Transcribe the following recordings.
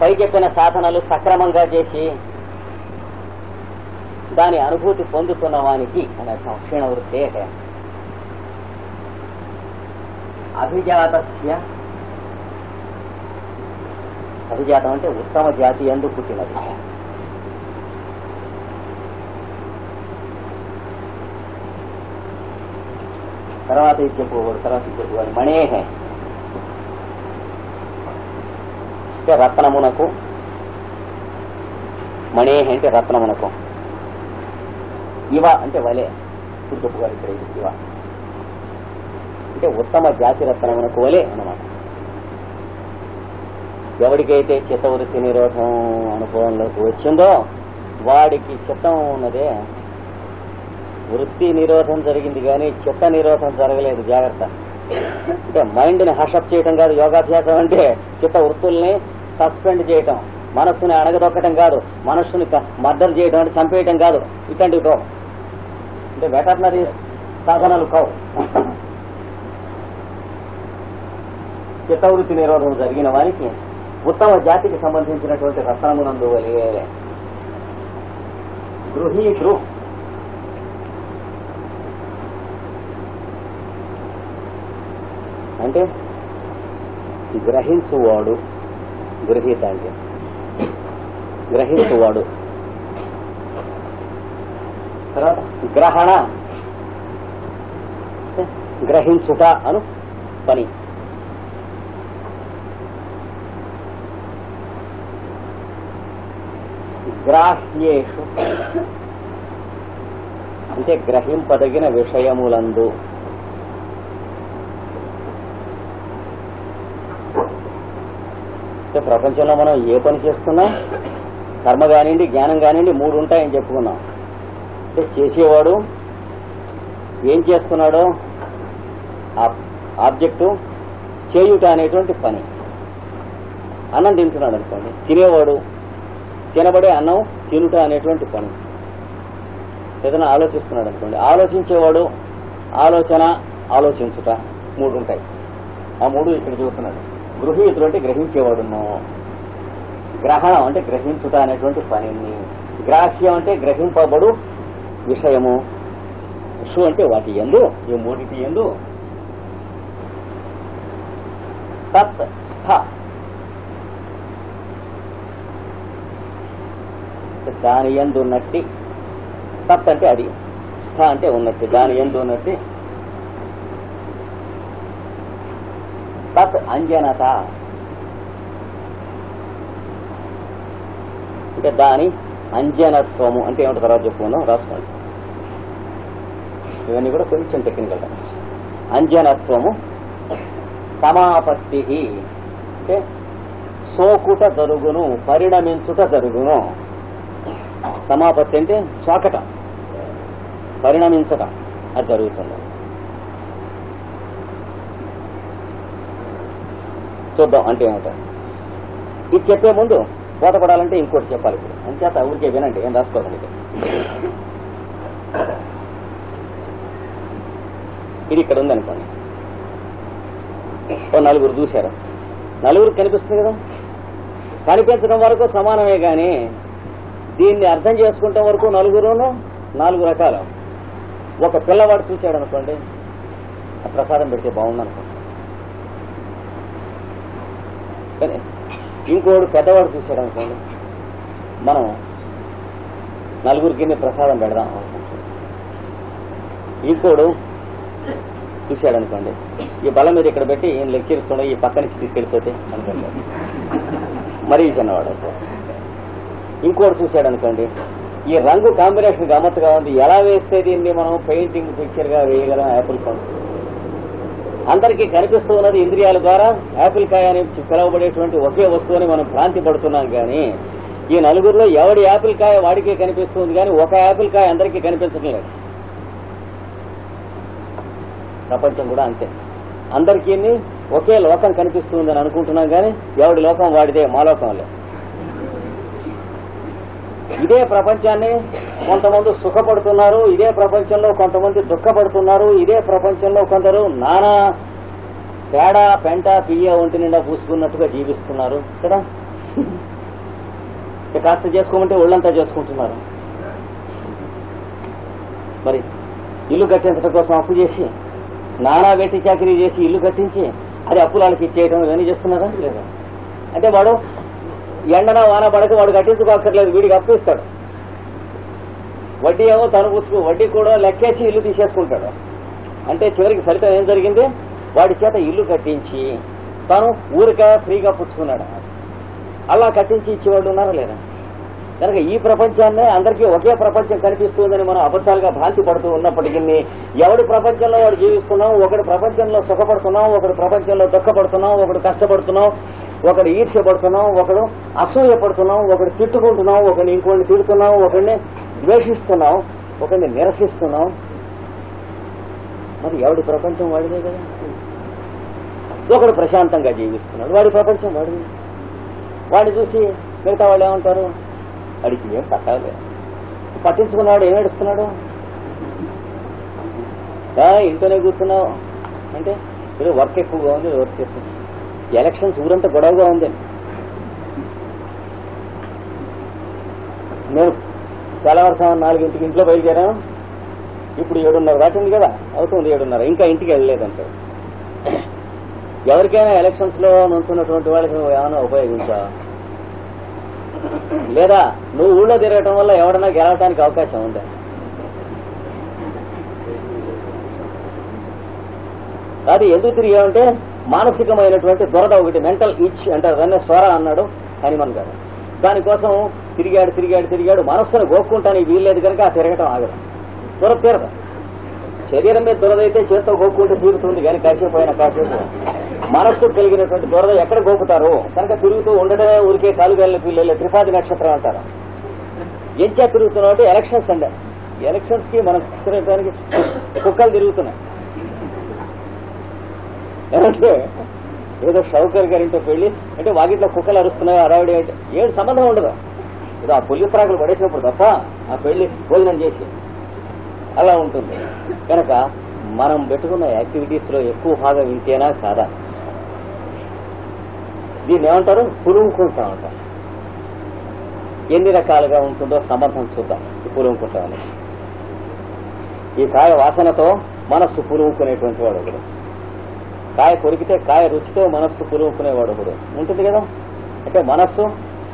పైకెప్పిన సాధనలు సక్రమంగా చేసి దాని అనుభూతి పొందుతున్న వానికి అని అర్థం. క్షీణ వృత్తే అభిజాతస్య, అభిజాతం అంటే ఉత్తమ జాతి యందు పుట్టినది. తర్వాత చెప్పుకోవాలి మణేహే అంటే రత్నమునకు, మణేహే అంటే రత్నమునకు, ఇవ అంటే వలే చెప్పుకోవాలి. ఇక్కడ ఇవ అంటే ఉత్తమ జాతి రత్నమునకు వలే అన్నమాట. ఎవరికైతే చిత్తవృత్తి నిరోధం అనుభవంలోకి వచ్చిందో వాడికి చిత్తం ఉన్నదే, వృత్తి నిరోధం జరిగింది కానీ చిత్త నిరోధం జరగలేదు. జాగ్రత్త. అంటే మైండ్ని హషప్ చేయటం కాదు యోగాభ్యాసం అంటే, చిత్త వృత్తుల్ని సస్పెండ్ చేయటం, మనస్సుని అణగదొక్కటం కాదు, మనస్సుని మర్డర్ చేయటం అంటే చంపేయటం కాదు. ఇట్లాంటివి కావు, అంటే వెటర్నరీ సాధనాలు కావు. చిత్తవృత్తి నిరోధం జరిగిన వారికి ఉత్తమ జాతికి సంబంధించినటువంటి రత్నమునందు వలే గృహీతృ అంటే గ్రహించువాడు, గృహీత అంటే గ్రహించువాడు. తర్వాత గ్రహణ, గ్రహించుట అను పని. గ్రాహ్యేషు అంటే గ్రహింపదగిన విషయములందు. ప్రపంచంలో మనం ఏ పని చేస్తున్నా, కర్మ కానివ్వండి జ్ఞానం కానివ్వండి, మూడు ఉంటాయని చెప్పుకున్నాం. అంటే చేసేవాడు ఏం చేస్తున్నాడో ఆబ్జెక్టు, చేయుట అనేటువంటి పని. అన్నం తింటున్నాడు అనుకోండి, తినేవాడు తినబడే అన్నం తినుట అనేటువంటి పని. ఏదైనా ఆలోచిస్తున్నాడు అనుకోండి, ఆలోచించేవాడు ఆలోచన, ఆలోచించుట, మూడు ఉంటాయి. ఆ మూడు ఇక్కడ చూస్తున్నాడు. గృహీతుడు అంటే గ్రహించేవాడును, గ్రహణం అంటే గ్రహించుట అనేటువంటి పనిని, గ్రాహ్యం అంటే గ్రహింపబడు విషయము, సు అంటే వాటి యందు, ఈ మూడిటి యందు తత్ స్థ దాని యందు ఉన్నట్టి, తత్ అంటే అది, స్థ అంటే ఉన్నట్టి, దాని యందు ఉన్నట్టి. తత్ అంజనత అంటే దాని అంజనత్వము అంటే ఏమిటో తర్వాత చెప్పుకున్నాం, రాసుకోండి. ఇవన్నీ కూడా కొంచెం టెక్నికల్. అంజనత్వము సమాపత్తి అంటే సోకుట జరుగును, పరిణమించుట జరుగును. సమాపత్తి అంటే చోకట, పరిణమించటం, అది జరుగుతుంది. చూద్దాం అంటే ఏమిటో. ఇది చెప్పే ముందు బోధపడాలంటే ఇంకోటి చెప్పాలి. ఇప్పుడు అంచేత ఊరికే వినండి, ఏం రాసుకోదండి. ఇది ఇక్కడ ఉందనుకోండి, ఓ నలుగురు చూశారు, నలుగురు కనిపిస్తుంది కదా, కనిపించడం వరకు సమానమే కానీ దీన్ని అర్థం చేసుకుంటాం వరకు నలుగురును నాలుగు రకాలు. ఒక పిల్లవాడు చూశాడు అనుకోండి, ప్రసాదం పెడితే బాగుందనుకోండి, కానీ ఇంకోడు పెద్దవాడు చూశాడు అనుకోండి, మనం నలుగురికి ప్రసాదం పెడదాం అనుకుంటున్నాం. ఇంకోడు చూశాడు అనుకోండి, ఈ బలం మీద ఇక్కడ పెట్టి ఈయన లెక్చరిస్తుండే ఈ పక్క నుంచి తీసుకెళ్ళిపోతే అనుకోండి, మరీ చిన్నవాడు. ఇంకోటి చూశాడు అనుకోండి, ఈ రంగు కాంబినేషన్ గమ్మత్తుగా ఉంది, ఎలా వేస్తే దీన్ని మనం పెయింటింగ్ పిక్చర్ గా వేయగలం యాపిల్ పండు. అందరికీ కనిపిస్తూ ఉన్నది ఇంద్రియాల ద్వారా యాపిల్ కాయ అని పిలవబడేటువంటి ఒకే వస్తువుని మనం భ్రాంతి పడుతున్నాం. కానీ ఈ నలుగురిలో ఎవడి యాపిల్ కాయ వాడికే కనిపిస్తుంది, కానీ ఒక యాపిల్ కాయ అందరికీ కనిపించడం లేదు. ప్రపంచం కూడా అంతే, అందరికీ ఒకే లోకం కనిపిస్తుందని అనుకుంటున్నాం, కానీ ఎవడి లోకం వాడిదే, మా లోకం లేదు. ఇదే ప్రపంచాన్ని కొంతమంది సుఖపడుతున్నారు, ఇదే ప్రపంచంలో కొంతమంది దుఃఖపడుతున్నారు, ఇదే ప్రపంచంలో కొందరు నానా పేడ పెంట పియ్య ఒంటి నిండా పూసుకున్నట్టుగా జీవిస్తున్నారు కదా. కాస్త చేసుకోమంటే ఒళ్ళంతా చేసుకుంటున్నారు. మరి ఇల్లు కట్టేంత కోసం అప్పు చేసి నానా వెట్టి చాకరీ చేసి ఇల్లు కట్టించి అది అప్పులాలకి ఇచ్చేయడం ఇవన్నీ చేస్తున్నారా లేదా? అంటే వాడు ఎండన వాన పడక వాడు కట్టించుకోక్కర్లేదు, వీడికి అప్పు ఇస్తాడు. వడ్డీ ఏమో తను పుచ్చుకు వడ్డీ కూడా లెక్కేసి ఇల్లు తీసేసుకుంటాడు. అంటే చివరికి ఫలితం ఏం జరిగింది? వాడి చేత ఇల్లు కట్టించి తాను ఊరిక ఫ్రీగా పుచ్చుకున్నాడు. అలా కట్టించి ఇచ్చేవాళ్ళు ఉన్నారా లేదా? కనుక ఈ ప్రపంచాన్నే అందరికీ ఒకే ప్రపంచం కనిపిస్తుందని మనం అబద్ధాలుగా భ్రాంతి పడుతూ ఉన్నప్పటికీ ఎవడి ప్రపంచంలో వాడు జీవిస్తున్నాం, ఒకటి ప్రపంచంలో సుఖపడుతున్నాం, ఒకటి ప్రపంచంలో దుఃఖపడుతున్నాం, ఒకడు కష్టపడుతున్నాం, ఒకడు ఈర్ష్య పడుతున్నాం, ఒకడు అసూయ పడుతున్నాం, ఒకడు తిట్టుకుంటున్నాం, ఒకడిని ఇంకోటిని తిడుతున్నాం, ఒకడిని ద్వేషిస్తున్నాం, ఒకడిని నిరసిస్తున్నాం. మరి ఎవడి ప్రపంచం వాడిదే కదా. ఒకడు ప్రశాంతంగా జీవిస్తున్నాడు, వాడి ప్రపంచం వాడిది. వాడిని చూసి మిగతా వాళ్ళు ఏమంటారు? వాడికి ఏం పట్టాలి, పట్టించుకున్నాడు, ఏం ఏడుస్తున్నాడు, ఇంట్లోనే కూర్చున్నావు అంటే ఏదో వర్క్ ఎక్కువగా ఉంది, వర్క్ చేస్తుంది. ఎలక్షన్స్ ఊరంతా గొడవగా ఉంది. నేను తెల్లవారుసాము 4 ఇంట్లో బయలుదేరాను. ఇప్పుడు 7:30 దాటింది కదా, అవుతుంది 7:30, ఇంకా ఇంటికి వెళ్ళలేదంటే ఎవరికైనా ఎలక్షన్స్ లో నుంచున్నటువంటి వాళ్ళకి ఏమైనా ఉపయోగించా? లేదా నువ్వు ఊళ్ళో తిరగటం వల్ల ఎవడన్నా గెలవటానికి అవకాశం ఉందా? అది ఎందుకు తిరిగామంటే మానసికమైనటువంటి దురద ఒకటి, మెంటల్ ఇచ్ అంటారు దాన్ని, స్వర అన్నాడు హనుమాన్ గారు. దానికోసం తిరిగాడు. మనస్సును గోక్కుంటానికి వీల్లేదు కనుక ఆ తిరగటం ఆగదు. దురద తీరదు. శరీరం మీద దురదైతే చేత్తో గోక్కుంటే తీరుతుంది, కానీ కాసేపు అయినా కాసేపు మనస్సు కలిగినటువంటి దురద ఎక్కడ గోపుతారు? కనుక తిరుగుతూ ఉండడమే ఊరికే కాలుగాలిన పిల్లలే త్రిపాది నక్షత్రం అంటారు. ఎంచా తిరుగుతున్నావు అంటే ఎలక్షన్స్ అండి. ఎలక్షన్స్ కి మనం తిరగడానికి కుక్కలు తిరుగుతున్నాయి. అంటే ఏదో షౌకర్ గారింటో పెళ్లి అంటే వాకిట్లో కుక్కలు అరుస్తున్నాయి, అరావిడి అంటే ఏడు సంబంధం ఉండదు. ఏదో ఆ పుల్లి ప్రాకులు పడేసినప్పుడు తప్ప ఆ పెళ్లి భోజనం చేసి అలా ఉంటుంది. కనుక మనం పెట్టుకున్న యాక్టివిటీస్ లో ఎక్కువ భాగం ఇంతేనా కాదా? దీన్ని ఏమంటారు? పులుముకుంటా ఉంటాం. ఎన్ని రకాలుగా ఉంటుందో సంబంధం చూద్దాం. పులుముకుంటామని ఈ కాయ వాసనతో మనస్సు పులుముకునేటువంటి వాడు ఒకడు, కాయ కొరికితే కాయ రుచితో మనస్సు పులుముకునేవాడు ఒకడు ఉంటుంది కదా. అంటే మనస్సు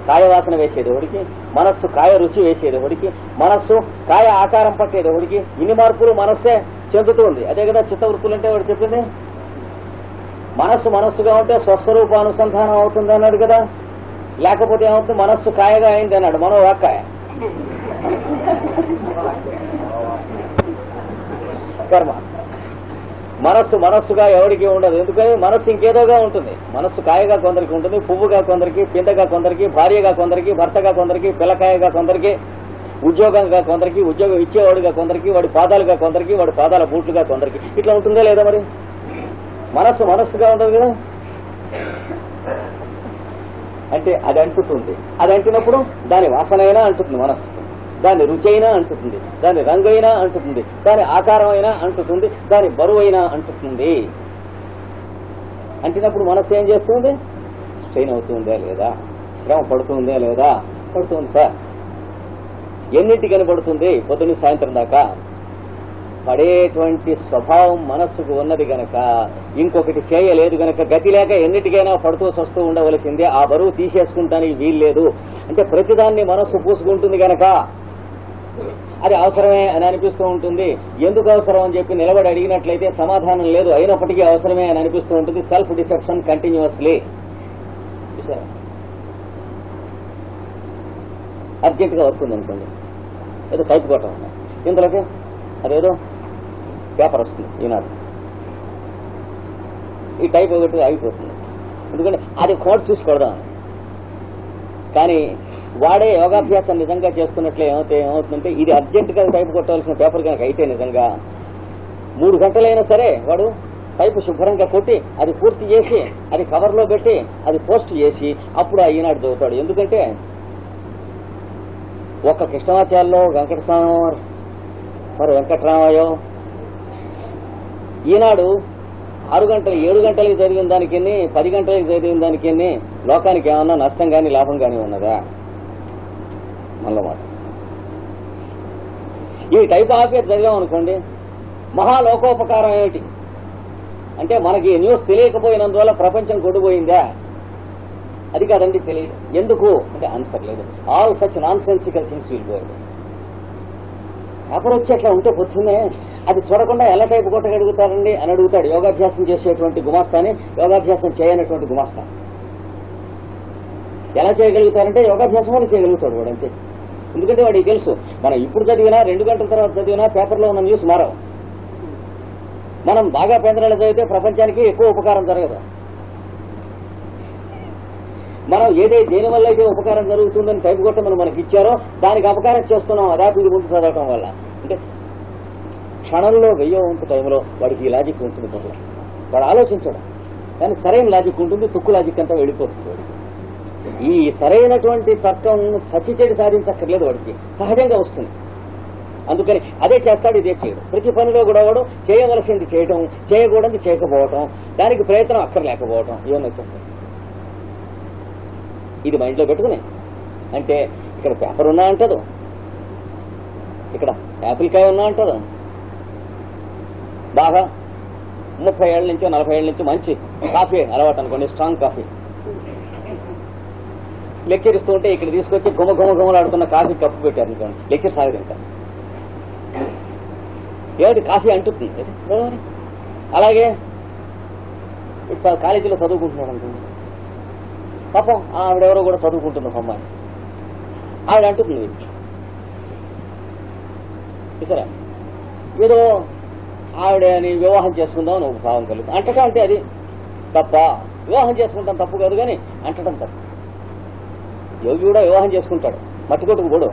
కాయ వాసన వేసేది ఒకడికి, మనస్సు కాయ రుచి వేసేది ఒకడికి, మనస్సు కాయ ఆకారం పట్టేది ఒకడికి. ఇన్ని మార్పులు మనస్సే చెందుతుంది. అదే కదా చిత్తవృత్తులు అంటే వాడు చెప్పింది. మనస్సుగా ఉంటే స్వస్వరూప అనుసంధానం అవుతుంది అన్నాడు కదా. లేకపోతే ఏమవుతుంది? మనస్సు కాయగా అయింది అన్నాడు, మనో వాక్కాయ. కర్మ మనస్సుగా ఎవరికి ఉండదు. ఎందుకని మనస్సు ఇంకేదోగా ఉంటుంది. మనస్సు కాయగా కొందరికి ఉంటుంది, పువ్వుగా కొందరికి, పిందగా కొందరికి, భార్యగా కొందరికి, భర్తగా కొందరికి, పిల్లకాయగా కొందరికి, ఉద్యోగంగా కొందరికి, ఉద్యోగం ఇచ్చేవాడుగా కొందరికి, వాడి పాదాలుగా కొందరికి, వాడి పాదాల బూట్లుగా కొందరికి. ఇట్లా ఉంటుందా లేదా? మరి మనస్సుగా ఉండదు కదా. అంటే అది అంటుతుంది. అది అంటినప్పుడు దాని వాసన అయినా అంటుతుంది మనస్సు, దాని రుచి అయినా అంటుతుంది, దాని రంగు అయినా అంటుతుంది, దాని ఆకారం అయినా అంటుతుంది, దాని బరువు అయినా అంటుతుంది. అంటినప్పుడు మనస్సు ఏం చేస్తుంది? స్ట్రెయిన్ అవుతుందా లేదా? శ్రమ పడుతుందా లేదా? పడుతుంది సార్. ఎన్నింటికని పడుతుంది? పొద్దున్న సాయంత్రం దాకా పడేటువంటి స్వభావం మనస్సుకు ఉన్నది గనక, ఇంకొకటి చేయలేదు గనక, గతి లేక ఎన్నిటికైనా పడుతూ వస్తూ ఉండవలసిందే. ఆ బరువు తీసేసుకుంటానికి వీల్లేదు. అంటే ప్రతిదాన్ని మనస్సు పూసుకుంటుంది గనక అది అవసరమే అని అనిపిస్తూ ఉంటుంది. ఎందుకు అవసరం అని చెప్పి నిలబడి అడిగినట్లయితే సమాధానం లేదు, అయినప్పటికీ అవసరమే అని అనిపిస్తూ ఉంటుంది. Self deception continuously. అర్జెంట్ గా వర్క్ ఉంది అనుకోండి, ఏదో టైప్ కొట్టం ఇంతలోకి అదేదో పేపర్ వస్తుంది ఈనాడు, ఈ టైప్ ఒకటి అయిపోతుంది. ఎందుకంటే అది కోడ్ చూసి కొడదాం. కానీ వాడే యోగాభ్యాసం నిజంగా చేస్తున్నట్లే ఏమవుతుందంటే, ఇది అర్జెంట్ గా టైప్ కొట్టవలసిన పేపర్ కనుక అయితే నిజంగా 3 గంటలైనా సరే వాడు టైప్ శుభ్రంగా కొట్టి అది పూర్తి చేసి అది కవర్లో పెట్టి అది పోస్ట్ చేసి అప్పుడు ఆ ఈనాడు చదువుతాడు. ఎందుకంటే ఒక్క కృష్ణమాచార్యలో వెంకటస్వామి మరి వెంకటరామయ్యో ఈనాడు 6 గంటలు 7 గంటలకి జరిగిన దానికి 10 గంటలకి జరిగిన దానికి లోకానికి ఏమన్నా నష్టం కానీ లాభం కానీ ఉన్నదా? మళ్ళీ మాట ఈ టైప్ ఆఫ్ చదివామనుకోండి, మహాలోకోపకారం ఏమిటి అంటే మనకి న్యూస్ తెలియకపోయినందువల్ల ప్రపంచం కొడిపోయిందా? అది కాదండి, తెలియదు. ఎందుకు అంటే ఆన్సర్ లేదు. All such non sensical things will go. Paper వచ్చి అట్లా ఉంటే పొద్దున్నే అది చూడకుండా ఎలా టైపు కొట్టగలుగుతారండి అని అడుగుతాడు యోగాభ్యాసం చేసేటువంటి గుమాస్తాని, యోగాభ్యాసం చేయనటువంటి గుమాస్తా. ఎలా చేయగలుగుతారంటే యోగాభ్యాసం కూడా చేయగలుగుతాడు వాడు, అంతే. ఎందుకంటే వాడికి తెలుసు మనం ఇప్పుడు చదివినా 2 గంటల తర్వాత చదివినా పేపర్లో ఉన్న న్యూస్ మారవు. మనం బాగా పెందరాలు చదివితే ప్రపంచానికి ఎక్కువ ఉపకారం జరగదు. మనం దేనివల్ల అయితే ఉపకారం జరుగుతుందని టైపు కొట్టమని మనకి ఇచ్చారో దానికి అపకారం చేస్తున్నాం అదాపిడి ముందు చదవటం వల్ల. అంటే క్షణంలో 1000వ వంతు టైంలో వాడికి ఈ లాజిక్ ఉంటుంది. వాడు ఆలోచించడం కానీ సరైన లాజిక్ ఉంటుంది, తుక్కు లాజిక్ అంతా వెళ్ళిపోతుంది. ఈ సరైనటువంటి తర్కం సచ్చిచెడి సాధించక్కర్లేదు, వాడికి సహజంగా వస్తుంది. అందుకని అదే చేస్తాడు, ఇదే చేయడం. ప్రతి పనిలో కూడా వాడు చేయవలసింది చేయటం, చేయకూడదు చేయకపోవటం, దానికి ప్రయత్నం అక్కర్లేకపోవటం ఇవన్నీ వచ్చేస్తాయి. ఇది మైండ్లో పెట్టుకుని అంటే ఇక్కడ పేపర్ ఉన్నా అంటదు, ఇక్కడ యాపిల్ కాయ ఉన్నా అంటదు. బాగా 30 ఏళ్ల నుంచి 40 ఏళ్ల నుంచి మంచి కాఫీ అలవాటు అనుకోండి, స్ట్రాంగ్ కాఫీ లెక్చర్ ఇస్తూ ఉంటే ఇక్కడ తీసుకొచ్చి గుమలాడుతున్న కాఫీ కప్పు పెట్టారు అనుకోండి, లెక్చర్ సాగదు. ఇంకా ఏమిటి కాఫీ అంటుంది. అలాగే ఇప్పుడు కాలేజీలో చదువుకుంటున్నారు అనుకోండి, పాపం ఆవిడెవరో కూడా చదువుకుంటుంది ఒక అమ్మాయి, ఆవిడ అంటుంది చూసారా ఏదో ఆవిడని వివాహం చేసుకుందాం అని ఒక భావం కలుగుతుంది. అంటటం అంటే అది తప్ప, వివాహం చేసుకుంటాం తప్పు కాదు కానీ అంటటం తప్పు. యోగి కూడా వివాహం చేసుకుంటాడు, మట్టికొట్టుకు కూడా.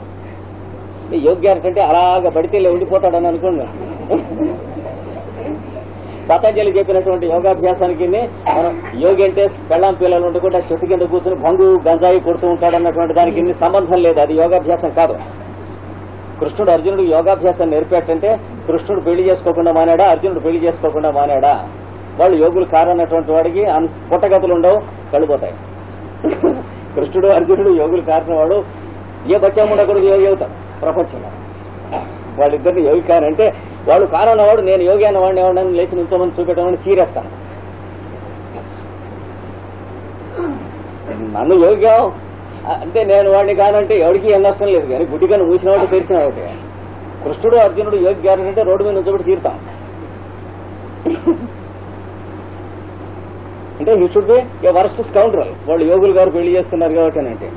యోగి అంటే అలాగా బడితే ఉండిపోతాడని అనుకోండి. పతంజలి చెప్పినటువంటి యోగాభ్యాసానికి మనం యోగి అంటే పెళ్ళాం పిల్లలు ఉండకుండా చెట్టు కింద కూర్చొని భంగు గంజాయి కొడుతూ ఉంటాడన్నటువంటి దానికి సంబంధం లేదు, అది యోగాభ్యాసం కాదు. కృష్ణుడు అర్జునుడికి యోగాభ్యాసం నేర్పేటంటే కృష్ణుడు పెళ్లి చేసుకోకుండా మానాడా, అర్జునుడు పెళ్లి చేసుకోకుండా మానాడా? వాళ్ళు యోగులు కారన్నటువంటి వాడికి పుట్టగతులు ఉండవు, కళ్ళిపోతాయి. కృష్ణుడు అర్జునుడు యోగులు కారిన వాడు ఏ బచ్చాముండకూడదు యోగి అవుతాడు ప్రపంచంలో. వాళ్ళిద్దరిని యోగి కారంటే వాళ్ళు కారన్నవాడు నేను యోగి అన్నవాడిని ఎవరిని లేచి నిల్చోమని చూపెట్టమని చీరేస్తాను. నన్ను యోగి అంటే నేను వాడిని కానంటే ఎవరికి ఏం నష్టం లేదు, కానీ గుడ్డిగా మూసిన వాడు తెరిచిన వాటి. కృష్ణుడు అర్జునుడు యోగి గారు అంటే రోడ్డు మీద నిల్చోబెట్టి చీరుతాం. అంటే he should be A worst scoundrel. వాళ్ళు యోగులు గారు పెళ్లి చేసుకున్నారు కాబట్టి అంటే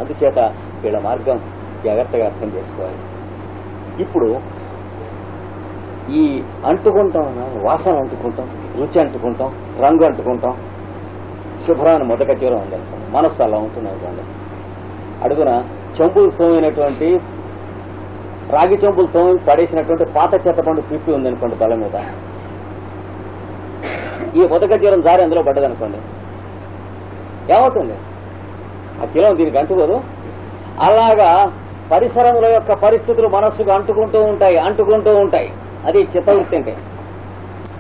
అందుచేత వీళ్ళ మార్గం జాగ్రత్తగా అర్థం చేసుకోవాలి. ఇప్పుడు ఈ అంటుకుంటాం, వాసన అంటుకుంటాం, రుచి అంటుకుంటాం, రంగు అంటుకుంటాం, శుభ్రాన్ని మొదట తీరం ఉందనుకోండి, మనస్సు అలా ఉంటుంది అనుకోండి. అడుగున చెంబులు తోమినటువంటి రాగి చెంబులు తోమి పడేసినటువంటి పాత చెత్తపండు పిప్పి ఉందనుకోండి తల మీద, ఈ మొదట తీరం జారి అందులో పడ్డదనుకోండి, ఏమవుతుంది? ఆ తీరం దీనికి అంటుకోదు. అలాగా పరిసరముల యొక్క పరిస్థితులు మనస్సుకు అంటుకుంటూ ఉంటాయి. అది చిత్తవృత్తి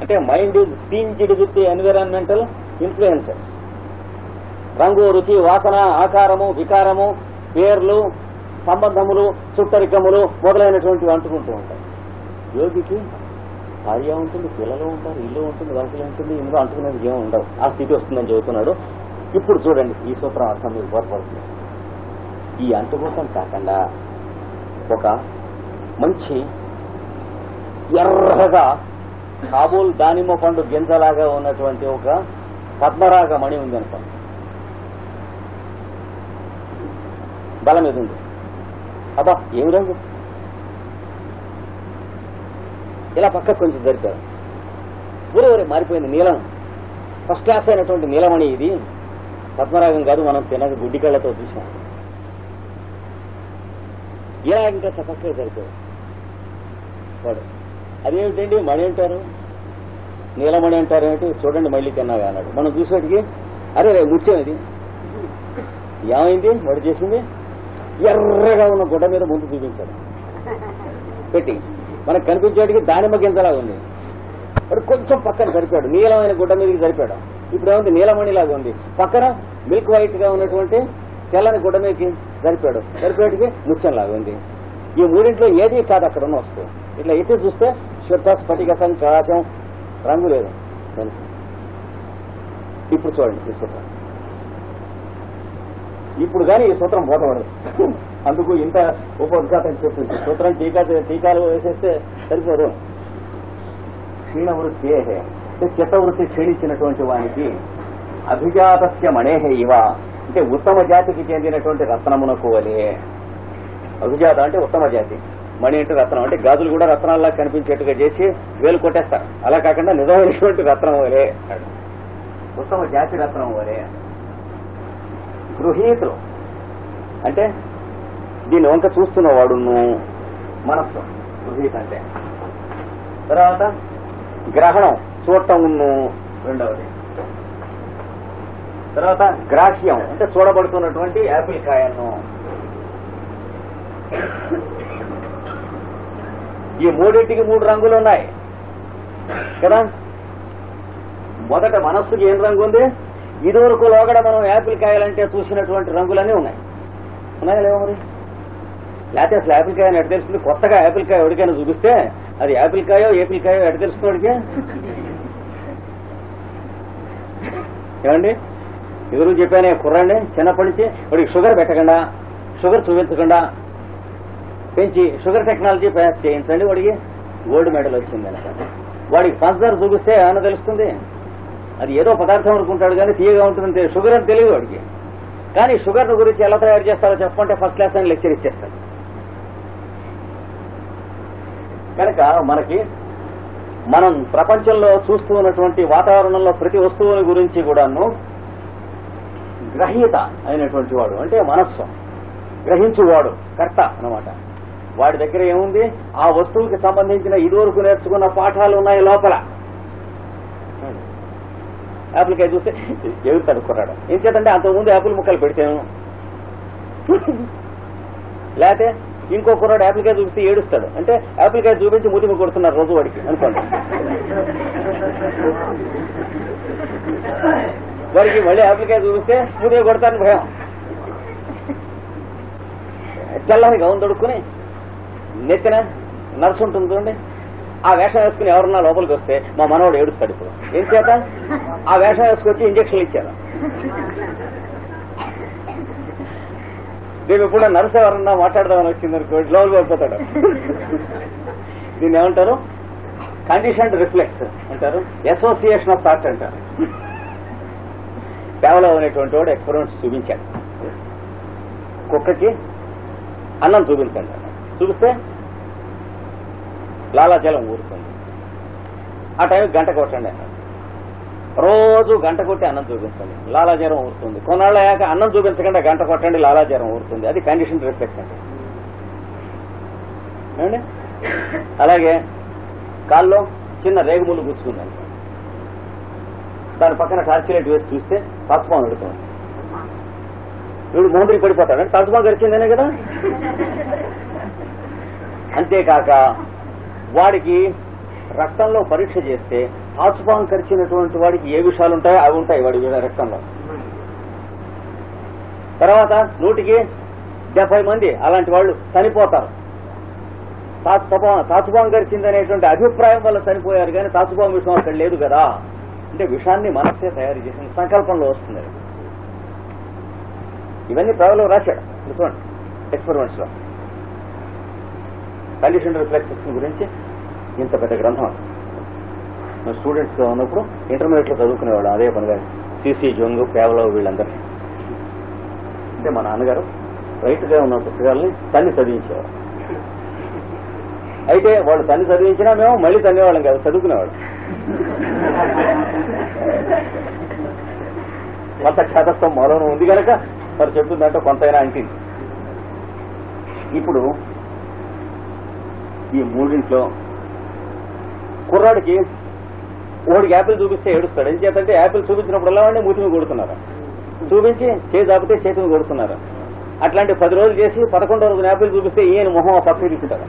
అంటే mind is tinged with environmental influences. రంగు, రుచి, వాసన, ఆకారము, వికారము, పేర్లు, సంబంధములు, చుట్టరికములు మొదలైనటువంటివి అంటుకుంటూ ఉంటాయి. యోగికి భార్య ఉంటుంది, పిల్లలు ఉంటారు, ఇల్లు ఉంటుంది, వరకులు ఉంటుంది, ఇందులో అంటుకునేది ఏమి ఉండవు. ఆ స్థితి వస్తుందని చెబుతున్నాడు. ఇప్పుడు చూడండి ఈ సూత్రం అర్థం మీకు బోధపడుతుంది. ఈ అంటుకోవటం కాకుండా ఒక మంచి ఎర్రగా కాబూల్ దానిమ్మ పండు గింజలాగా ఉన్నటువంటి ఒక పద్మరాగ మణి ఉంది అనుకోండి, బలం మీద ఉంది. అబ్బా ఏమి రంగు, ఇలా పక్కకు కొంచెం జరిపారు, ఊరే మారిపోయింది. నీలం, ఫస్ట్ క్లాస్ అయినటువంటి నీలమణి ఇది, పద్మరాగం కాదు, మనం తినక గుడ్డి కళ్ళతో చూసాం. ఇలా ఇంకా చక్కగా జరిపాడు వాడు. అదేమిటండి మణి అంటారు, నీలమణి అంటారు ఏమిటి, చూడండి మళ్ళీ తిన్నాగా అన్నాడు. మనం చూసేటికి అరే ముత్యం ఇది, ఏమైంది వాడు చేసింది? ఎర్రగా ఉన్న గుడ్డ మీద ముందు చూపించాడు పెట్టి, మనకు కనిపించేటికి దానిమ్మ గింజలా ఉంది. వాడు కొంచెం పక్కన సరిపాడు, నీలమైన గుడ్డ మీదకి సరిపాడు. ఇప్పుడు ఏముంది, నీలమణిలాగా ఉంది. పక్కన మిల్క్ వైట్ గా ఉన్నటువంటి తెల్లని గుడ్డ మీదకి సరిపేటికి ముత్యంలాగా ఉంది. ఈ మూడింట్లో ఏది కాదు అక్కడ ఉన్న వస్తువు. ఇట్లా ఎత్తి చూస్తే శుద్ధ స్ఫటిక సంకాశం, రంగు లేదు. ఇప్పుడు చూడండి ఈ సూత్రం. ఇప్పుడు కానీ ఈ సూత్రం బోధపడదు. అందుకు ఇంత ఉపోద్ఘాతం చెప్పింది. సూత్రం టీకాలు వేసేస్తే సరిపోదు. క్షీణవృత్తి అంటే చిత్తవృత్తి క్షీణించినటువంటి వానికి అభిజాతస్య మణేహ ఇవ అంటే ఉత్తమ జాతికి చెందినటువంటి రత్నమునకు వలే. అభిజాత అంటే ఉత్తమ జాతి, మణి అంటే రత్నం, అంటే గాజులు కూడా రత్నాల్లా కనిపించేట్టుగా చేసి వేలు కొట్టేస్తారు. అలా కాకుండా నిజమైనటువంటి రత్నం వలే, ఉత్తమ జాతి రత్నం వలే. గృహీతులు అంటే దీని వంక చూస్తున్నవాడును మనస్సు, గృహీత అంటే. తర్వాత గ్రహణం, చూడటం రెండవది. తర్వాత గ్రాహ్యం అంటే చూడబడుతున్నటువంటి యాపిల్ కాయను. ఈ మూడింటికి 3 రంగులు ఉన్నాయి కదా. మొదట మనస్సుకి ఏం రంగు ఉంది? ఇదివరకు లోగడ మనం యాపిల్ కాయలంటే చూసినటువంటి రంగులన్నీ ఉన్నాయా లేవో మరి? లేకపోతే అసలు యాపిల్ కాయని ఎట తెలుస్తుంది? కొత్తగా యాపిల్ కాయ ఎవరికైనా చూపిస్తే అది యాపిల్ కాయో ఏపిల్ కాయో ఎట తెలుస్తుంది వాడికి? ఏమండి, ఎదురు చెప్పానే కుర్రండి, చిన్నప్పటి నుంచి వాడికి షుగర్ పెట్టకుండా, షుగర్ చూపించకుండా పెంచి షుగర్ టెక్నాలజీ పాస్ చేయించండి, వాడికి గోల్డ్ మెడల్ వచ్చింది. వాడికి పంచదార చూపిస్తే ఏమన్నా తెలుస్తుంది? అది ఏదో పదార్థం అనుకుంటాడు కానీ తీయగా ఉంటుంది, షుగర్ అని తెలియదు వాడికి. కానీ షుగర్ గురించి ఎలా తయారు చేస్తారో చెప్పంటే ఫస్ట్ క్లాస్ అని లెక్చర్ ఇచ్చేస్తారు. కనుక మనం ప్రపంచంలో చూస్తూ ఉన్నటువంటి వాతావరణంలో ప్రతి వస్తువుని గురించి కూడాను గ్రహీత అయినటువంటి వాడు అంటే మనస్సు, గ్రహించువాడు, కర్త అన్నమాట. వాడి దగ్గర ఏముంది? ఆ వస్తువుకి సంబంధించిన ఇదివరకు నేర్చుకున్న పాఠాలు ఉన్నాయి లోపల. యాపిల్ కాయ చూస్తే ఎగురుతాడు కుర్రాడు. ఏం చేద్దంటే అంతకుముందు యాపిల్ ముక్కలు పెడితేను, లేకపోతే ఇంకో కుర్రాడు యాపిల్ కాయ చూపిస్తే ఏడుస్తాడు. అంటే యాపిల్ కాయ చూపించి ముదిమి కొడుతున్నారు రోజు వాడికి అనుకోండి. వాడికి మళ్ళీ యాపిల్ కాయ చూపిస్తే ముదిమి కొడతారని భయం. తెల్లని గౌన్ తొడుక్కుని నెత్తిన నర్సు ఉంటుంది చూడండి, ఆ వేషం వేసుకుని ఎవరన్నా లోపలికి వస్తే మా మనవాడు ఏడుస్తాడు. ఇప్పుడు ఏం చేత? ఆ వేషం వేసుకొచ్చి ఇంజక్షన్లు ఇచ్చారు. రేపు ఎప్పుడన్నా నర్సు ఎవరన్నా మాట్లాడదామని వచ్చిందనుకో లోపలికి వెళ్ళిపోతాడు. దీన్ని ఏమంటారు? కండిషన్డ్ రిఫ్లెక్స్ అంటారు, అసోసియేషన్ ఆఫ్ థాట్ అంటారు. కేవలం అనేటువంటి వాడు ఎక్స్పెరిమెంట్స్ చూపించాడు. కుక్కకి అన్నం చూపించండి, చూపిస్తే లాలాజలం ఊరుతుంది. ఆ టైంకి గంట కొట్టండి అన్నాడు. రోజు గంట కొట్టి అన్నం చూపించండి, లాలాజలం ఊరుతుంది. కొన్నాళ్ళు అయ్యాక అన్నం చూపించకుండా గంట కొట్టండి, లాలాజలం ఊరుతుంది. అది కండిషన్ రిఫ్లెక్స్ అంటే. ఏమండి, అలాగే కాల్లో చిన్న రేగుములు గుచ్చుకుందండి, దాని పక్కన టార్చ్ లైట్ వేసి చూస్తే తాచుపాము పెడుతుంది. వీడు మోహంతికి పడిపోతాడు, అంటే తాచుపాము గడిచిందనే కదా. అంతేకాక వాడికి రక్తంలో పరీక్ష చేస్తే తాచుపాము కరిచినటువంటి వాడికి ఏ విషయాలు ఉంటాయో అవి ఉంటాయి వాడి రక్తంలో. తర్వాత 170 మంది అలాంటి వాళ్ళు చనిపోతారు. తాచుపాము కరిచిందనేటువంటి అభిప్రాయం వల్ల చనిపోయారు, కానీ తాచుపాము విషయం అక్కడ లేదు కదా. అంటే విషాన్ని మనస్సే తయారు చేసిన సంకల్పంలో వస్తుంది. ఇవన్నీ ప్రజలు రాశాడు చూడండి ఎక్స్పెరిమెంట్స్ లో. కండిషన్ రిఫ్లెక్సెస్ గురించి ఇంత పెద్ద గ్రంథం. మేము స్టూడెంట్స్ గా ఉన్నప్పుడు ఇంటర్మీడియట్ లో చదువుకునేవాడు అదే పనిగా సిసి జోంగ్, పేవలో వీళ్ళందరూ. అంటే మా నాన్నగారు రైట్ గా ఉన్న పుస్తకాలని తన్ని చదివించేవారు. అయితే వాళ్ళు తన్ని చదివించినా మేము మళ్ళీ తన్నేవాళ్ళం కాదు, చదువుకునేవాళ్ళం. కొంత క్షతస్థం మరోను ఉంది కనుక మరి చెప్తుందంటే కొంతైనా అంటింది. ఇప్పుడు ఈ మూడింట్లో కుర్రాడికి ఒకడికి యాపిల్ చూపిస్తే ఏడుస్తాడు. ఏం చేతంటే యాపిల్ చూపించినప్పుడల్లా వాడిని మూతిమి కొడుతున్నారు, చూపించి చేతి దాపితే చేతిని కొడుతున్నారు. అట్లాంటి 10 రోజులు చేసి 11వ రోజున యాపిల్ చూపిస్తే ఈయన మొహం ఆ పక్కకి తీసుకుంటారు.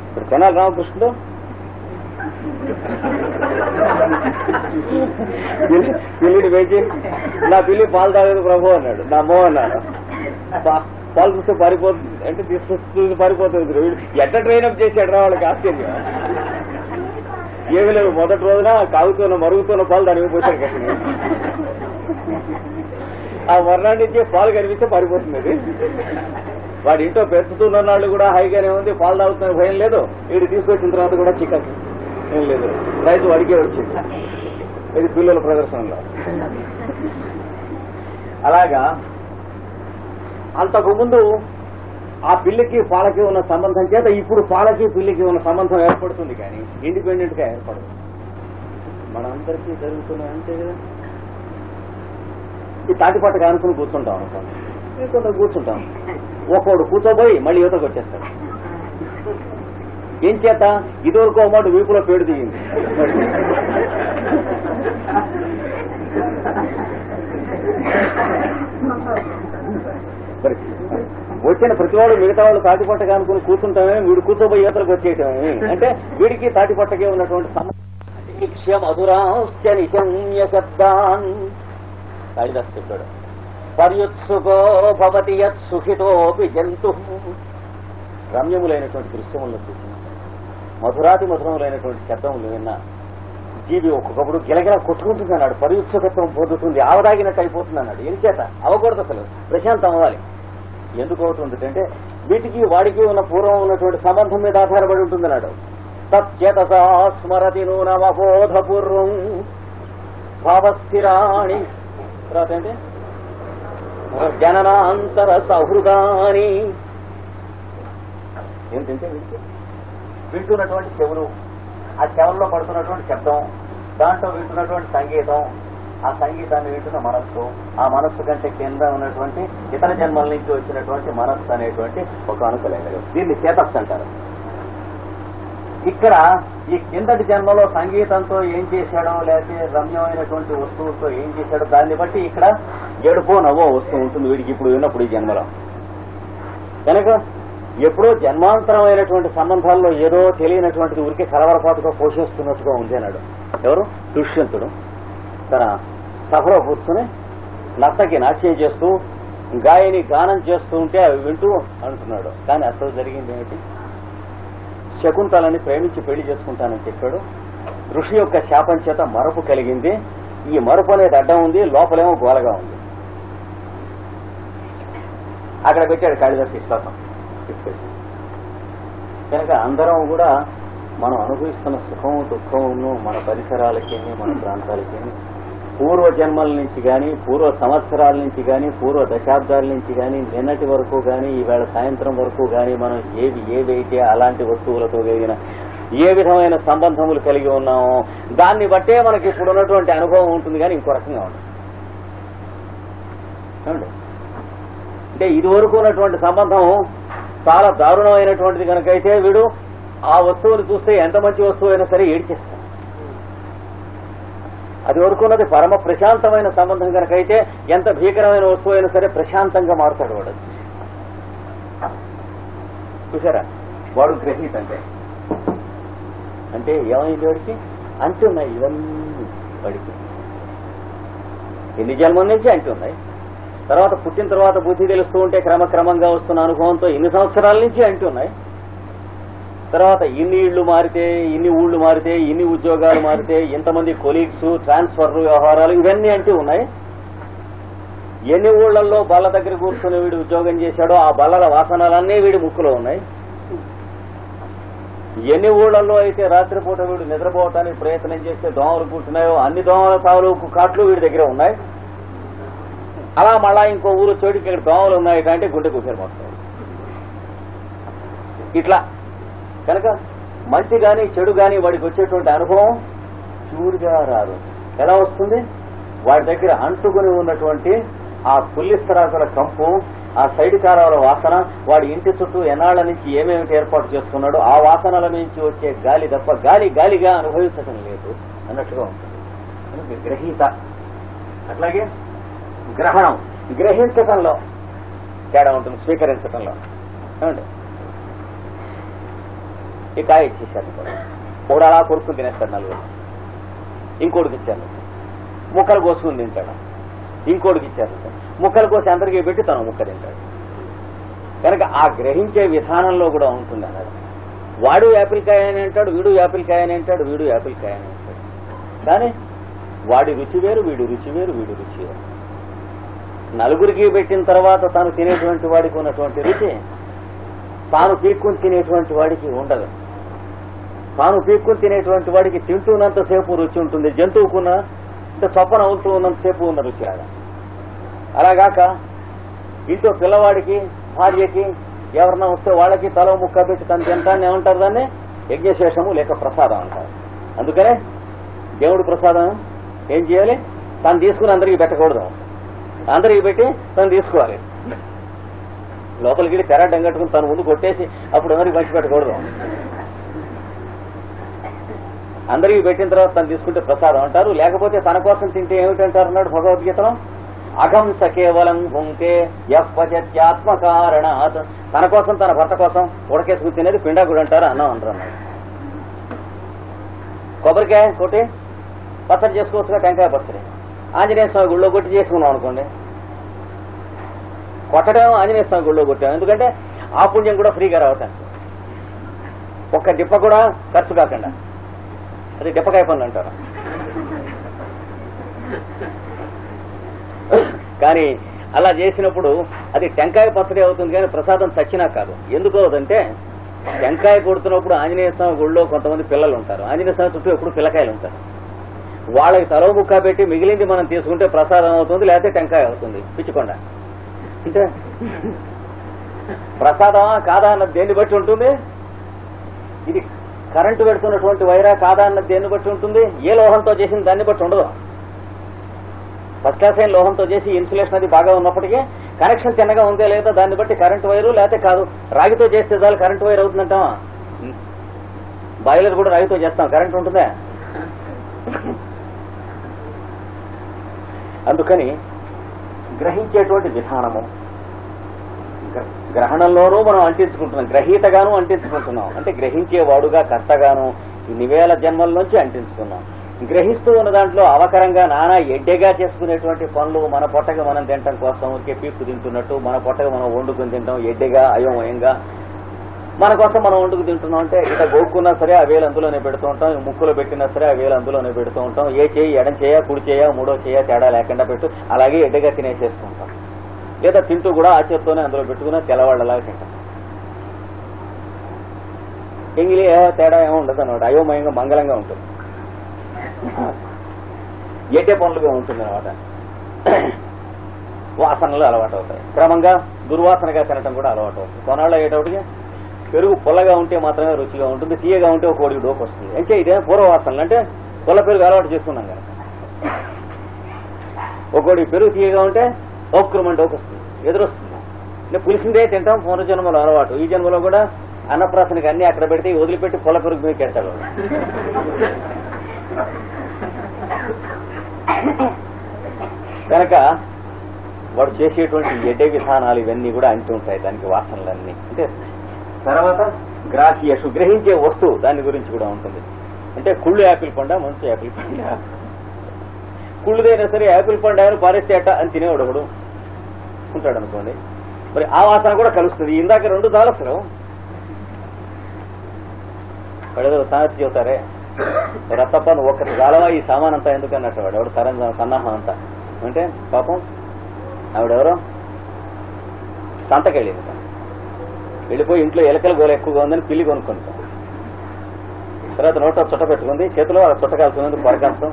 ఇప్పుడు తెనాలి రామకృష్ణుడు పిల్లిని పెంచి నా పిల్లి పాలు తాగదు ప్రభు అన్నాడు. నా అమ్మో అన్నాడు. పాలు చూస్తే పారిపోతుంది అంటే తీసుకొస్తుంది పారిపోతుంది. వీడు ఎట్లా ట్రైనప్ చేశాడు రా వాళ్ళకి ఆశ్చర్యం. ఏమీ లేవు, మొదటి రోజున కాగుతున్న మరుగుతున్న పాలు దానికి పోతాడు కదా. ఆ మర్నాటి నుంచి పాలు కనిపిస్తే పారిపోతుంది అది. వాడి ఇంట్లో పెంచుతున్న వాళ్ళు కూడా హైగానే ఉంది, పాలు తాగుతున్న భయం లేదు. వీడు తీసుకొచ్చిన తర్వాత కూడా చికెన్ ఏం లేదు, రైతు వాడికే వచ్చింది. ఇది పిల్లల ప్రదర్శనలో. అలాగా అంతకుముందు ఆ పిల్లికి పాలకి ఉన్న సంబంధం చేత ఇప్పుడు పాలకి పిల్లికి ఉన్న సంబంధం ఏర్పడుతుంది, కానీ ఇండిపెండెంట్ గా ఏర్పడదు. మనందరికీ జరుగుతున్నాయి అంతే కదా. ఈ తాటిపట్టగా అనుకుని కూర్చుంటాం అనుకోండి, కొంత కూర్చుంటాం. ఒక్కోడు కూర్చోబోయి మళ్ళీ యువతకు వచ్చేస్తాడు. ఏం చేత ఇదివరకు మాట వీపులో పేడు దిగింది. వచ్చిన ప్రతివాడు మిగతా వాళ్ళు తాటిపట్టగా అనుకుని కూర్చుంటామే, వీడు కూర్చోబోయి యువతలకు వచ్చేయటమే. అంటే వీడికి తాటిపట్టకే ఉన్నటువంటి మధురాశ్చ నిశమ్య శబ్దాన్ కాళిదాసు చెప్పాడు. పర్యుత్సుకో భవతి యత్ సుఖితోపి జంతు. రమ్యములైనటువంటి దృశ్యములను చూసిన మధురాతి మధురములైనటువంటి శబ్దములు విన్న జీవి ఒక్కొక్కప్పుడు గిలగిల కొట్టుకుంటుంది అన్నాడు. పర్యుత్సుకత్వం పొందుతుంది, ఆవదాగినట్టు అయిపోతుంది అన్నాడు. ఏం చేత అవ్వకూడదు, అసలు ప్రశాంతం అవ్వాలి. ఎందుకు అవుతుంది అంటే వీటికి వాడికి ఉన్న పూర్వం ఉన్నటువంటి సంబంధం మీద ఆధారపడి ఉంటుంది అన్నాడు. తచ్చేతసా స్మరతి నూనమబోధపూర్వం భావస్థిరాణి. తర్వాత ఏంటి జననాంతర సహృదాని. ఏంటంటే వింటున్నటువంటి చెవులు, ఆ చెవుల్లో పడుతున్నటువంటి శబ్దం, దాంట్లో వింటున్నటువంటి సంగీతం, ఆ సంగీతాన్ని వింటున్న మనస్సు, ఆ మనస్సు కంటే కింద ఉన్నటువంటి ఇతర జన్మల నుంచి వచ్చినటువంటి మనస్సు అనేటువంటి ఒక అనుకూలైనది. దీన్ని చేతస్సు అంటారు. ఇక్కడ ఈ కిందటి జన్మలో సంగీతంతో ఏం చేశాడో, లేకపోతే రమ్యమైనటువంటి వస్తువులతో ఏం చేశాడో దాన్ని బట్టి ఇక్కడ ఏడుపో నవ్వో వస్తూ ఉంటుంది వీడికి ఇప్పుడు విన్నప్పుడు ఈ జన్మలో. కనుక ఎప్పుడో జన్మాంతరమైనటువంటి సంబంధాల్లో ఏదో తెలియనటువంటిది ఊరికే కలవరపాటుగా పోషిస్తున్నట్టుగా ఉంది అన్నాడు. ఎవరు? దుష్యంతుడు తన సభలో కూర్చుని నర్తకి నాట్యం చేస్తూ గాయని గానం చేస్తూ ఉంటే అవి వింటూ అంటున్నాడు. కానీ అసలు జరిగింది ఏమిటి? శకుంతలని ప్రేమించి పెళ్లి చేసుకుంటానని చెప్పాడు. ఋషి యొక్క శాపం చేత మరపు కలిగింది. ఈ మరపు అనేది అడ్డం ఉంది, లోపలేమో గోలగా ఉంది. అక్కడ పెట్టాడు కాళిదాసు శ్లోకం తీసుకొచ్చి. కనుక అందరం కూడా మనం అనుభవిస్తున్న సుఖం దుఃఖమును మన పరిసరాలకి, మన ప్రాంతాలకి పూర్వ జన్మల నుంచి కానీ, పూర్వ సంవత్సరాల నుంచి కానీ, పూర్వ దశాబ్దాల నుంచి కానీ, నిన్నటి వరకు కానీ, ఈవేళ సాయంత్రం వరకు కానీ మనం ఏవైతే అలాంటి వస్తువులతో కలిగిన ఏ విధమైన సంబంధములు కలిగి ఉన్నామో దాన్ని బట్టే మనకి ఇప్పుడు ఉన్నటువంటి అనుభవం ఉంటుంది, కానీ ఇంకో రకంగా ఉంటుంది. అంటే ఇది వరకు ఉన్నటువంటి సంబంధం చాలా దారుణమైనటువంటిది కనుకైతే వీడు ఆ వస్తువుని చూస్తే ఎంత మంచి వస్తువు అయినా సరే ఏడ్చేస్తాడు. అది వరకున్నది పరమ ప్రశాంతమైన సంబంధం కనుకైతే ఎంత భీకరమైన వస్తువు అయినా సరే ప్రశాంతంగా మారుతాడు వాడు. చూసారా, వాడు గ్రహీత అంటే ఏమైంది వాడికి? అంటున్నాయి ఇవన్నీ వాడికి ఎన్ని జన్మల నుంచి అంటున్నాయి. తర్వాత పుట్టిన తర్వాత బుద్ధి తెలుస్తూ ఉంటే క్రమక్రమంగా వస్తున్న అనుభవంతో ఇన్ని సంవత్సరాల నుంచి అంటున్నాయి. తర్వాత ఇన్ని ఇళ్లు మారితే, ఇన్ని ఊళ్ళు మారితే, ఇన్ని ఉద్యోగాలు మారితే, ఇంతమంది కొలీగ్స్, ట్రాన్స్ఫర్ వ్యవహారాలు, ఇవన్నీ అంటూ ఉన్నాయి. ఎన్ని ఊళ్లలో బల్ల దగ్గర కూర్చొని వీడు ఉద్యోగం చేశాడో ఆ బల్లల వాసనలన్నీ వీడి ముక్కులో ఉన్నాయి. ఎన్ని ఊళ్లలో అయితే రాత్రిపూట వీడు నిద్రపోవటానికి ప్రయత్నం చేస్తే దోమలు పుట్టినాయో అన్ని దోమల తాలూకు కాట్లు వీడి దగ్గర ఉన్నాయి. అలా మళ్ళా ఇంకో ఊరు చోటికి ఇక్కడ దోమలు ఉన్నాయి అంటే గుండె కూర్చొని పోతాయి. ఇట్లా కనుక మంచి గాని చెడు గాని వాడికి వచ్చేటువంటి అనుభవం చూరుగా రాదు. ఎలా వస్తుంది? వాడి దగ్గర అంటుకుని ఉన్నటువంటి ఆ పుల్లిస్తరాకుల కంపు, ఆ సైడ్ కాలువల వాసన, వాడి ఇంటి చుట్టూ ఎన్నాళ్ల నుంచి ఏమేమిటి ఏర్పాటు చేస్తున్నాడో ఆ వాసనల నుంచి వచ్చే గాలి తప్ప గాలిగా అనుభవించటం లేదు అన్నట్టుగా ఉంటుంది. గ్రహీత. అట్లాగే గ్రహణం, గ్రహించటంలో తేడా ఉంటుంది, స్వీకరించటంలో. ఏమండి, ఈ కాయ ఇచ్చేసారు ఒకడు అలా కొడుకుని తినేస్తాడు నలుగురు, ఇంకోటికి ఇచ్చారు ముక్కలు కోసుకుని తింటాడు, ఇంకోటికి ఇచ్చారు ముక్కలు కోసి అందరికీ పెట్టి తను ముక్క తింటాడు. కనుక ఆ గ్రహించే విధానంలో కూడా ఉంటుంది అన్నది. వాడు యాపిల్ కాయ అని అంటాడు, వీడు యాపిల్ కాయ అని అంటాడు, వీడు యాపిల్ కాయ అని అంటాడు. కానీ వాడి రుచి వేరు, వీడి రుచి వేరు, వీడి రుచి వేరు. నలుగురికి పెట్టిన తర్వాత తాను తినేటువంటి వాడికి ఉన్నటువంటి రుచి తాను పీక్కుని తినేటువంటి వాడికి ఉండదు. తాను పీక్కుని తినేటువంటి వాడికి తింటున్నంతసేపు రుచి ఉంటుంది, జంతువుకున్న చొప్పన అవుతూ ఉన్నంతసేపు ఉన్న రుచి రాగా. అలాగాక ఇంట్లో పిల్లవాడికి భార్యకి ఎవరన్నా వస్తే వాళ్ళకి తల ముక్క పెట్టి తను తింటాన్ని ఏమంటారు? దాన్ని యజ్ఞశేషము లేక ప్రసాదం అంటారు. అందుకనే దేవుడి ప్రసాదం ఏం చేయాలి? తను తీసుకుని అందరికీ పెట్టకూడదు, అందరికీ పెట్టి తను తీసుకోవాలి. లోపలికి వెళ్ళి తెరడ్డం కట్టుకుని తను ముందు కొట్టేసి అప్పుడు అందరికి పంచి పెట్టకూడదు. అందరికీ పెట్టిన తర్వాత తను తీసుకుంటే ప్రసాదం అంటారు. లేకపోతే తన కోసం తింటే ఏమిటంటారు అన్నాడు భగవద్గీతలో, అహం స కేవలం భుంకే యత్మకారణాత్. తన కోసం తన భర్త కోసం ఉడకేసుకుని తినేది పిండాకుడు అంటారు, అన్నం అంటారు అన్నాడు. కొబ్బరికాయ కొట్టి పచ్చడి చేసుకోవచ్చుగా, టెంకాయ పచ్చడి. ఆంజనేయ స్వామి గుళ్ళో కొట్టి చేసుకున్నాం అనుకోండి, కొట్టడం ఆంజనేయ స్వామి గుళ్ళో కొట్టాం. ఎందుకంటే ఆ పుణ్యం కూడా ఫ్రీగా రావటానికి, ఒక్క డిప్ప కూడా ఖర్చు కాకుండా. అది డిప్పకాయ పనులు అంటారు. కానీ అలా చేసినప్పుడు అది టెంకాయ పచ్చడి అవుతుంది, కానీ ప్రసాదం చచ్చినా కాదు. ఎందుకు అవుతుందంటే టెంకాయ కొడుతున్నప్పుడు ఆంజనేయ స్వామి గుళ్ళో కొంతమంది పిల్లలు ఉంటారు, ఆంజనేయ స్వామి చుట్టూ ఎప్పుడు పిల్లకాయలు ఉంటారు. వాళ్ళకి తలో ముక్క పెట్టి మిగిలింది మనం తీసుకుంటే ప్రసాదం అవుతుంది, లేకపోతే టెంకాయ అవుతుంది. పిచ్చుకొండ అంటే ప్రసాదమా కాదా అన్నది దేన్ని బట్టి ఉంటుంది? ఇది కరెంటు పెడుతున్నటువంటి వైరా కాదా అన్నది దేన్ని బట్టి ఉంటుంది? ఏ లోహంతో చేసిన దాన్ని బట్టి ఉండదు. ఫస్ట్ క్లాస్ అయిన లోహంతో చేసి ఇన్సులేషన్ అది బాగా ఉన్నప్పటికీ కనెక్షన్ చిన్నగా ఉందే లేదా దాన్ని బట్టి కరెంటు వైరు, లేకపోతే కాదు. రాగితో చేస్తే చాలు కరెంటు వైర్ అవుతుందంటావా? బాయిలర్ కూడా రాగితో చేస్తాం, కరెంటు ఉంటుందా? అందుకని గ్రహించేటువంటి విధానము గ్రహణంలోనూ మనం అంటించుకుంటున్నాం, గ్రహీతగాను అంటించుకుంటున్నాం. అంటే గ్రహించేవాడుగా కర్తగాను ఇన్ని వేల జన్మల నుంచి అంటించుకున్నాం. గ్రహిస్తూ ఉన్న దాంట్లో అవకరంగా నానా ఎడ్డెగా చేసుకునేటువంటి పనులు, మన పొట్టగా మనం తినటం కోసం పీక్కు తింటున్నట్టు, మన పొట్టగా మనం వండుకుని తింటాం ఎడ్డెగా అయోమయంగా. మన కోసం మనం వండుకు తింటున్నాం అంటే ఇట గోక్కున్నా సరే ఆ వేలు అందులోనే పెడుతూ ఉంటాం, ముక్కులో పెట్టినా సరే ఆ వేలు అందులోనే పెడుతూ ఉంటాం. ఏ చేయి ఎడం చేయ కుడి చేయ మూడో చేయ తేడా లేకుండా పెట్టు అలాగే ఎడ్డగా తినేసేస్తూ ఉంటాం. లేదా తింటూ కూడా ఆ చేత్తోనే అందులో పెట్టుకున్నా తెల్లవాళ్ళలాగా తింటాం. ఎంగిలి తేడా ఏమో ఉండదు అన్నమాట, అయోమయంగా మంగళంగా ఉంటుంది, ఎడ్డే పనులుగా ఉంటుంది అనమాట. వాసనలు అలవాటు అవుతాయి, క్రమంగా దుర్వాసనగా తినటం కూడా అలవాటు అవుతుంది. కొన్నాళ్ళు అయ్యేటప్పటికి పెరుగు పుల్లగా ఉంటే మాత్రమే రుచిగా ఉంటుంది, తీయగా ఉంటే ఒక కోడికి డోపు వస్తుంది. అంటే ఇదే పూర్వవాసనలు, అంటే పుల్ల పెరుగు అలవాటు చేసుకున్నాం కదా. ఒక కోడికి పెరుగు తీయగా ఉంటే ఓక్రమని డోపు వస్తుంది, ఎదురొస్తుంది. అంటే పులిసిందే తింటాం పూర్వజన్మలో అలవాటు. ఈ జన్మలో కూడా అన్నప్రాసనకి అన్ని అక్కడ పెడితే వదిలిపెట్టి పుల్ల పెరుగు మీద పెడతాడు. కనుక వాడు చేసేటువంటి ఎడ్డే విధానాలు ఇవన్నీ కూడా అంటూ ఉంటాయి దానికి, వాసనలన్నీ. అంటే తర్వాత గ్రాహ్యసు, గ్రహించే వస్తువు దాని గురించి కూడా ఉంటుంది. అంటే కుళ్ళు యాపిల్ పండ, మనసు యాపిల్ పండ. కుళ్ళుదైనా సరే యాపిల్ పండు ఆయన పారేసేట అని తినేవాడు ఒకడు ఉంటాడు అనుకోండి, మరి ఆ వాసన కూడా కలుస్తుంది. ఇందాక రెండు దాలసలు వాడేదో సామెత చెబుతారే, రత్తప్ప నువ్వు ఒక్కటి కాలమా ఈ సామాన్ అంతా ఎందుకు అన్నట్టు వాడు ఎవడు సన్నాహం అంతా. అంటే పాపం ఆవిడెవరో సంతకెళ్ళింది, వెళ్ళిపోయి ఇంట్లో ఎలకల గోల ఎక్కువగా ఉందని పిల్లి కొనుక్కుంటాం. తర్వాత నోట్లో చుట్ట పెట్టుకుంది, చేతిలో ఆ చుట్ట కాల్చుకుంది కొరకాంశం.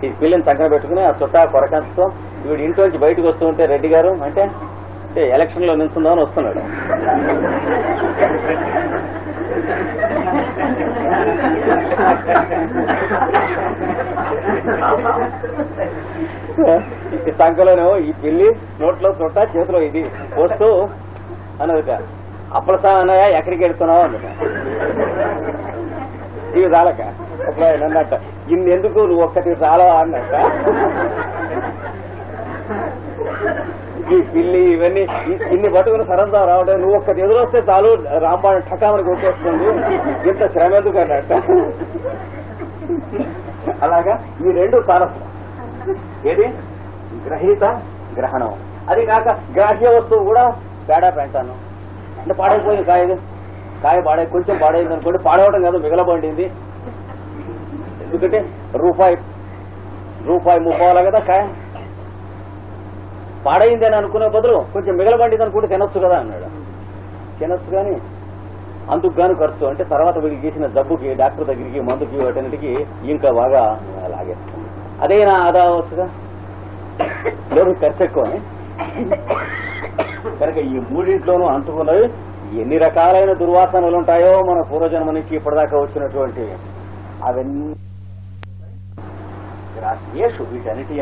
ఈ పిల్లిని చంకన పెట్టుకుని ఆ చుట్ట కొరకాంశతో వీడు ఇంట్లోంచి బయటకు వస్తూ ఉంటే రెడ్డి గారు అంటే ఎలక్షన్ లో నిల్చుందామని వస్తున్నాడు. ఈ సంఖలోనేమో ఈ పిల్లి, నోట్లో చుట్ట, చేతిలో ఇది పోస్తూ అన్నది. అప్పలసా అన్నయ్య ఎక్కడికి వెళ్తున్నావు అన్నట. ఇవి చాలక అప్పుడు ఆయన అన్నట్ట, ఇన్నెందుకు నువ్వు ఒక్కటి చాలా అన్నట్ట. ఈ పిల్లి ఇవన్నీ ఇన్ని పట్టుకుని సరదా రావడం నువ్వు ఒక్కటి ఎదురొస్తే చాలు రాంబాణ ఠకామని కొట్టేస్తుంది ఇంత శ్రమ ఎందుకు అన్నట్ట. అలాగా ఈ రెండు సారస్వం. ఏది గ్రహీత గ్రహణం. అది కాక గ్రాహ్య వస్తువు కూడా పేడా పెంటాను అంటే పాడైపోయింది కాయ కొంచెం పాడైంది అనుకోండి, పాడవడం కాదు మిగలబండింది. ఎందుకంటే రూపాయి ముప్పావాల కదా కాయ, పాడైంది అని అనుకునే బదులు కొంచెం మిగలబండింది అనుకుంటే తినొచ్చు కదా అన్నాడు. తినొచ్చు కానీ అందుకు గాను ఖర్చు అంటే తర్వాత వీడికి చేసిన జబ్బుకి డాక్టర్ దగ్గరికి మందుకి వాటన్నిటికీ ఇంకా బాగా లాగేస్తుంది. అదేనా ఆదా అవచ్చుగా, లోకి ఖర్చు ఎక్కువ. కనుక ఈ మూడింట్లోనూ అంటుకున్నవి ఎన్ని రకాలైన దుర్వాసనలు ఉంటాయో మన పూర్వజన్మ నుంచి ఇప్పటిదాకా వచ్చినటువంటి అవన్నీ గ్రాహ్యేషు వీటన్నిటి